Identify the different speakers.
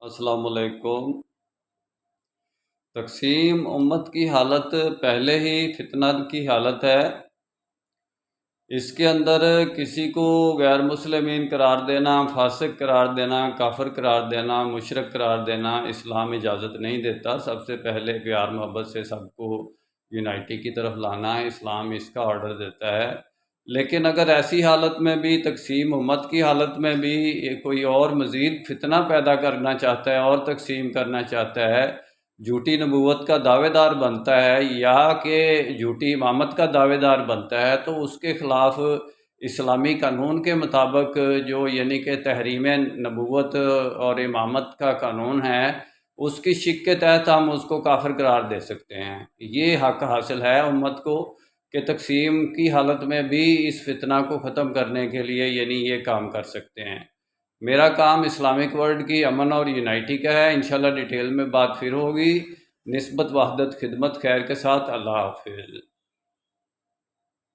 Speaker 1: السلام علیکم۔ تقسیم امت کی حالت پہلے ہی فتنہ کی حالت ہے۔ اس کے اندر کسی کو غیر مسلمین قرار دینا، فاسق قرار دینا، کافر قرار دینا، مشرک قرار دینا اسلام اجازت نہیں دیتا۔ سب سے پہلے پیار محبت سے سب کو یونائٹی کی طرف لانا ہے، اسلام اس کا آرڈر دیتا ہے۔ لیکن اگر ایسی حالت میں بھی، تقسیم امت کی حالت میں بھی کوئی اور مزید فتنہ پیدا کرنا چاہتا ہے اور تقسیم کرنا چاہتا ہے، جھوٹی نبوت کا دعوے دار بنتا ہے یا کہ جھوٹی امامت کا دعوے دار بنتا ہے، تو اس کے خلاف اسلامی قانون کے مطابق جو یعنی کہ تحریم نبوت اور امامت کا قانون ہے، اس کی شک کے تحت ہم اس کو کافر قرار دے سکتے ہیں۔ یہ حق حاصل ہے امت کو کہ تقسیم کی حالت میں بھی اس فتنہ کو ختم کرنے کے لیے یعنی یہ کام کر سکتے ہیں۔ میرا کام اسلامک ورلڈ کی امن اور یونائٹی کا ہے۔ انشاءاللہ ڈیٹیل میں بات پھر ہوگی۔ نسبت وحدت خدمت خیر کے ساتھ۔ اللہ حافظ۔